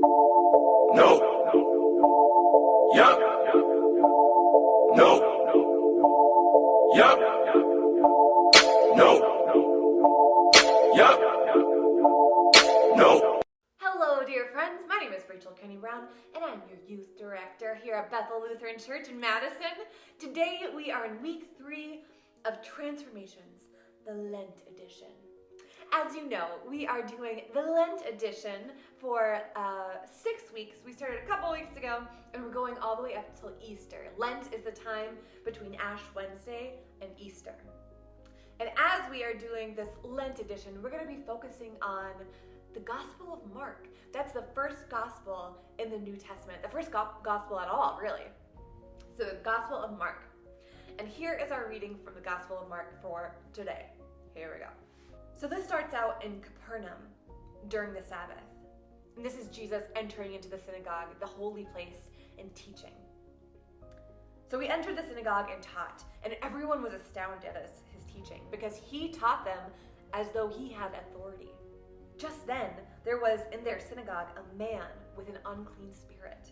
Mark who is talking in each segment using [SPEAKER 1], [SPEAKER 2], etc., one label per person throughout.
[SPEAKER 1] No. Yup. No. Yup. No. Yup. No.
[SPEAKER 2] Hello, dear friends. My name is Rachel Kenny Brown, and I'm your youth director here at Bethel Lutheran Church in Madison. Today, we are in week 3 of Transformations, the Lent edition. As you know, we are doing the Lent edition for 6 weeks. We started a couple weeks ago, and we're going all the way up until Easter. Lent is the time between Ash Wednesday and Easter. And as we are doing this Lent edition, we're going to be focusing on the Gospel of Mark. That's the first gospel in the New Testament, the first gospel at all, really. So the Gospel of Mark. And here is our reading from the Gospel of Mark for today. Here we go. So this starts out in Capernaum during the Sabbath. And this is Jesus entering into the synagogue, the holy place, and teaching. So he entered the synagogue and taught, and everyone was astounded at his teaching because he taught them as though he had authority. Just then, there was in their synagogue a man with an unclean spirit.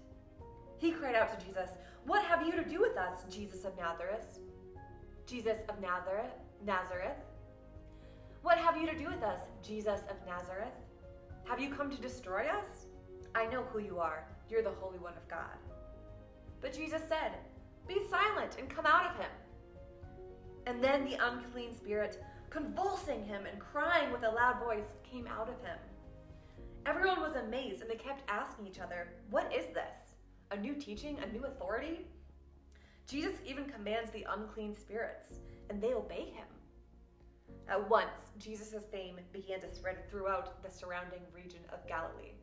[SPEAKER 2] He cried out to Jesus, "What have you to do with us, Jesus of Nazareth? Jesus of Nazareth? What have you to do with us, Jesus of Nazareth? Have you come to destroy us? I know who you are. You're the Holy One of God." But Jesus said, "Be silent and come out of him." And then the unclean spirit, convulsing him and crying with a loud voice, came out of him. Everyone was amazed, and they kept asking each other, "What is this? A new teaching? A new authority?" Jesus even commands the unclean spirits, and they obey him. At once, Jesus' fame began to spread throughout the surrounding region of Galilee.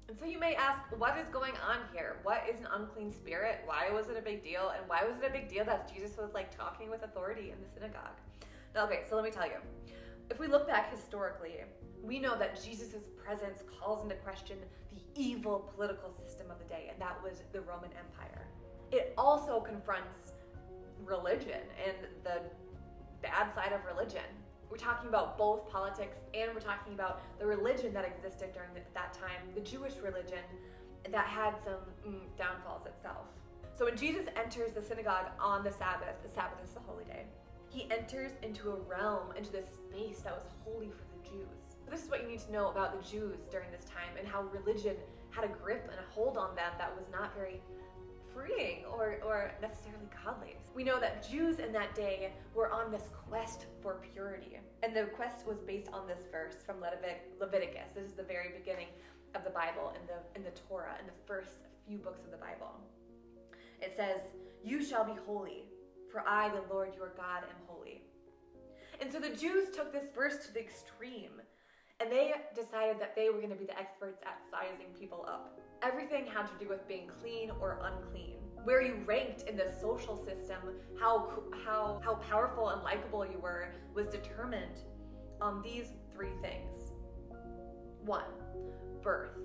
[SPEAKER 2] And so you may ask, what is going on here? What is an unclean spirit? Why was it a big deal? And why was it a big deal that Jesus was talking with authority in the synagogue? Okay, so let me tell you. If we look back historically, we know that Jesus' presence calls into question the evil political system of the day, and that was the Roman Empire. It also confronts religion and the bad side of religion. We're talking about both politics, and we're talking about the religion that existed during that time, the Jewish religion that had some downfalls itself. So when Jesus enters the synagogue on the Sabbath is the holy day, he enters into a realm, into this space that was holy for the Jews. This is what you need to know about the Jews during this time and how religion had a grip and a hold on them that was not very freeing or necessarily godly. We know that Jews in that day were on this quest for purity. And the quest was based on this verse from Leviticus. This is the very beginning of the Bible in the Torah, in the first few books of the Bible. It says, "You shall be holy, for I, the Lord your God, am holy." And so the Jews took this verse to the extreme, and they decided that they were going to be the experts at sizing people up. Everything had to do with being clean or unclean. Where you ranked in the social system, how powerful and likable you were, was determined on these 3 things. 1, birth.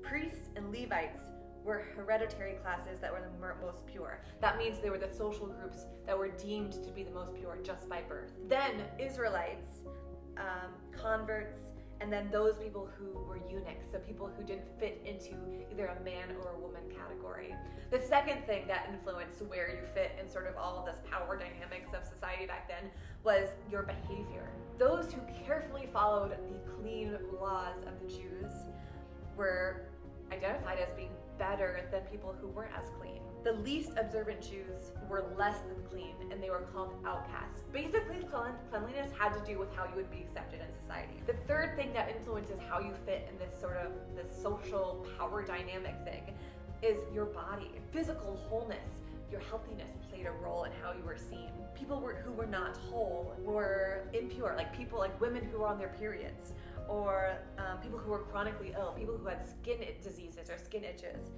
[SPEAKER 2] Priests and Levites were hereditary classes that were the most pure. That means they were the social groups that were deemed to be the most pure just by birth. Then Israelites, converts, and then those people who were eunuchs, so people who didn't fit into either a man or a woman category. The second thing that influenced where you fit in sort of all of this power dynamics of society back then was your behavior. Those who carefully followed the clean laws of the Jews were identified as being better than people who weren't as clean. The least observant Jews were less than clean, and they were called outcasts. Basically, cleanliness had to do with how you would be accepted in society. The third thing that influences how you fit in this sort of this social power dynamic thing is your body. Physical wholeness, your healthiness played a role in how you were seen. People who were not whole were impure, like women who were on their periods, or people who were chronically ill, people who had skin diseases or skin itches,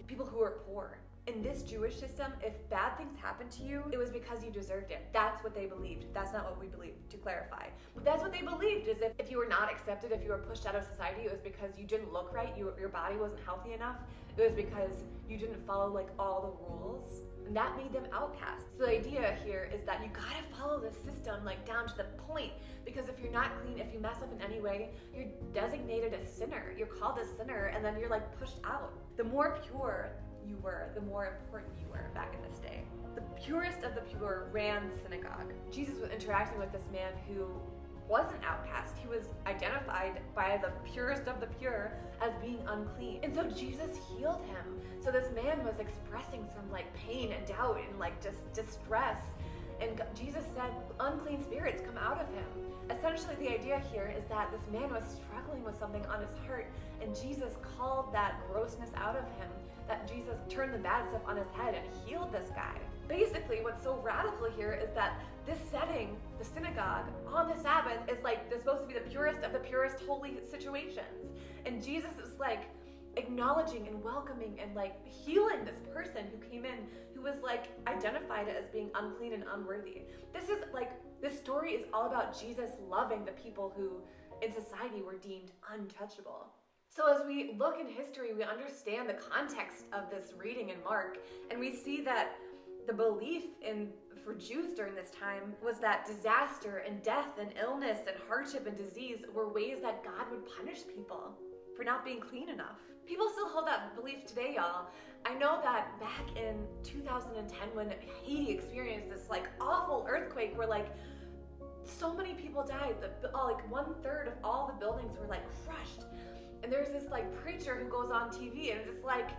[SPEAKER 2] people who were poor. In this Jewish system, if bad things happened to you, it was because you deserved it. That's what they believed. That's not what we believe, to clarify. But that's what they believed, is if you were not accepted, if you were pushed out of society, it was because you didn't look right, your body wasn't healthy enough. It was because you didn't follow like all the rules. And that made them outcasts. So the idea here is that you gotta follow the system like down to the point, because if you're not clean, if you mess up in any way, you're designated a sinner. You're called a sinner, and then you're like pushed out. The more pure you were, the more important you were back in this day. The purest of the pure ran the synagogue. Jesus was interacting with this man who was an outcast. He was identified by the purest of the pure as being unclean. And so Jesus healed him. So this man was expressing some like pain and doubt and like just distress. And Jesus said, unclean spirits come out of him. Essentially, the idea here is that this man was struggling with something on his heart, and Jesus called that grossness out of him, that Jesus turned the bad stuff on his head and healed this guy. Basically, what's so radical here is that this setting, the synagogue, on the Sabbath is like, they're supposed to be the purest of the purest holy situations. And Jesus is like acknowledging and welcoming and like healing this person who came in who was like identified as being unclean and unworthy. This story is all about Jesus loving the people who in society were deemed untouchable. So as we look in history, we understand the context of this reading in Mark, and we see that the belief for Jews during this time was that disaster and death and illness and hardship and disease were ways that God would punish people for not being clean enough. People still hold that belief today, y'all. I know that back in 2010 when Haiti experienced this like awful earthquake where like so many people died, like 1/3 of all the buildings were like crushed. And there's this like preacher who goes on TV and it's like,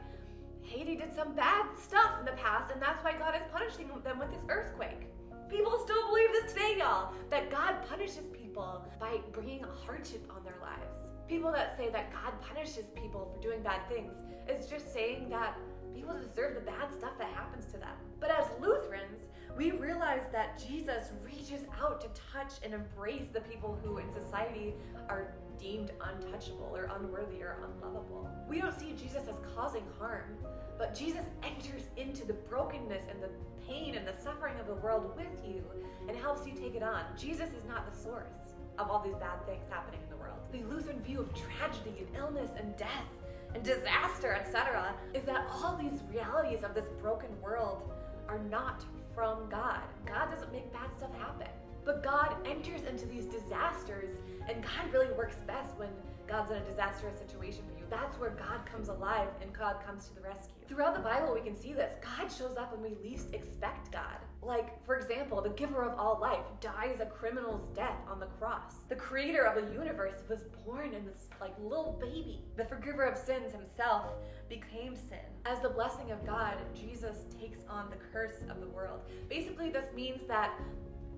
[SPEAKER 2] Haiti did some bad stuff in the past and that's why God is punishing them with this earthquake. People still believe this today, y'all, that God punishes people by bringing hardship on their lives. People that say that God punishes people for doing bad things is just saying that people deserve the bad stuff that happens to them. But as Lutherans, we realize that Jesus reaches out to touch and embrace the people who in society are deemed untouchable or unworthy or unlovable. We don't see Jesus as causing harm, but Jesus enters into the brokenness and the pain and the suffering of the world with you and helps you take it on. Jesus is not the source of all these bad things happening in the world. The Lutheran view of tragedy and illness and death and disaster, etc., is that all these realities of this broken world are not from God. God doesn't make bad stuff happen. But God enters into these disasters, and God really works best when God's in a disastrous situation for you. That's where God comes alive and God comes to the rescue. Throughout the Bible, we can see this. God shows up when we least expect God. Like, for example, the giver of all life dies a criminal's death on the cross. The creator of the universe was born in this like little baby. The forgiver of sins himself became sin. As the blessing of God, Jesus takes on the curse of the world. Basically, this means that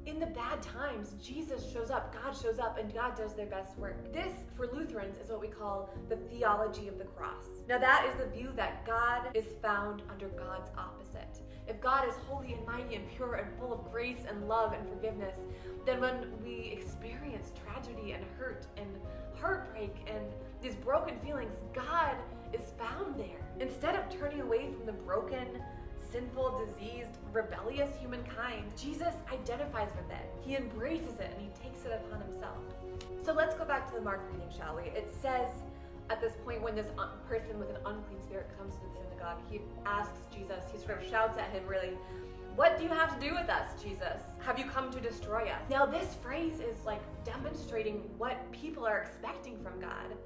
[SPEAKER 2] in the bad times, Jesus shows up, God shows up, and God does their best work. This, for Lutherans, is what we call the theology of the cross. Now that is the view that God is found under God's opposite. If God is holy and mighty and pure and full of grace and love and forgiveness, then when we experience tragedy and hurt and heartbreak and these broken feelings, God is found there. Instead of turning away from the broken, sinful, diseased, rebellious humankind, Jesus identifies with it. He embraces it and he takes it upon himself. So let's go back to the Mark reading, shall we? It says at this point when this person with an unclean spirit comes to the synagogue, he asks Jesus, he sort of shouts at him really, "What do you have to do with us, Jesus? Have you come to destroy us?" Now this phrase is like demonstrating what people are expecting from God.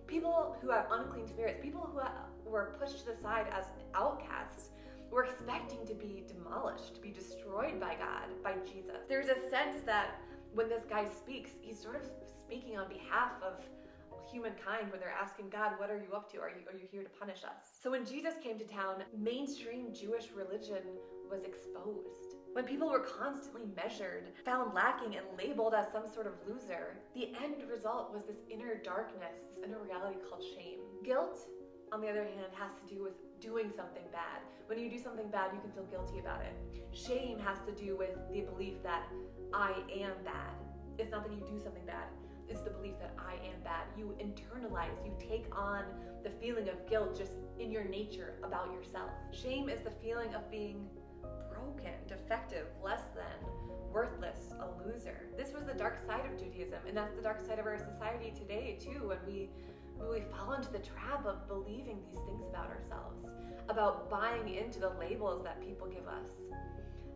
[SPEAKER 2] People who have unclean spirits, people who were pushed to the side as outcasts, we're expecting to be demolished, to be destroyed by God, by Jesus. There's a sense that when this guy speaks, he's sort of speaking on behalf of humankind when they're asking God, what are you up to? Are you here to punish us? So when Jesus came to town, mainstream Jewish religion was exposed. When people were constantly measured, found lacking, and labeled as some sort of loser, the end result was this inner darkness, this inner reality called shame. Guilt, on the other hand, has to do with doing something bad. When you do something bad, you can feel guilty about it. Shame has to do with the belief that I am bad. It's not that you do something bad. is the belief that I am bad. You internalize, you take on the feeling of guilt just in your nature about yourself. Shame is the feeling of being broken, defective, less than, worthless, a loser. This was the dark side of Judaism, and that's the dark side of our society today too, when we fall into the trap of believing these things about ourselves, about buying into the labels that people give us.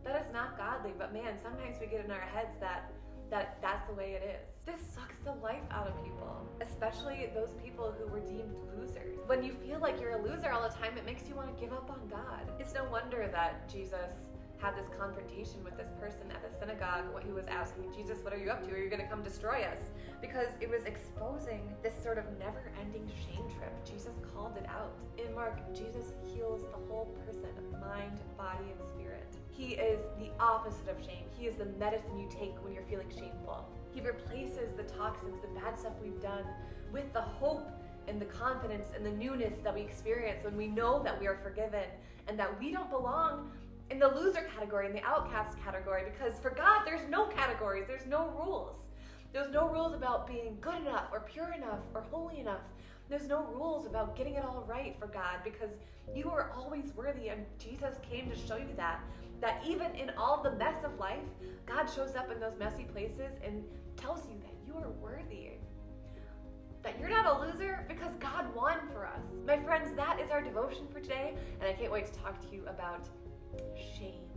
[SPEAKER 2] That is not godly, but man, sometimes we get in our heads that's the way it is. This sucks the life out of people, especially those people who were deemed losers. When you feel like you're a loser all the time, it makes you want to give up on God. It's no wonder that Jesus had this confrontation with this person at the synagogue who was asking, Jesus, what are you up to? Are you going to come destroy us? Because it was exposing this sort of never-ending shame trip. Jesus called it out. In Mark, Jesus heals the whole person, mind, body, and spirit. He is the opposite of shame. He is the medicine you take when you're feeling shameful. He replaces the toxins, the bad stuff we've done, with the hope and the confidence and the newness that we experience when we know that we are forgiven and that we don't belong in the loser category, in the outcast category, because for God, there's no categories, there's no rules. There's no rules about being good enough or pure enough or holy enough. There's no rules about getting it all right for God, because you are always worthy, and Jesus came to show you that even in all the mess of life, God shows up in those messy places and tells you that you are worthy. That you're not a loser because God won for us. My friends, that is our devotion for today, and I can't wait to talk to you about shame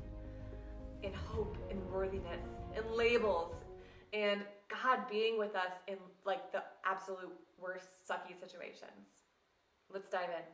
[SPEAKER 2] and hope and worthiness and labels and God being with us in like the absolute worst sucky situations. Let's dive in.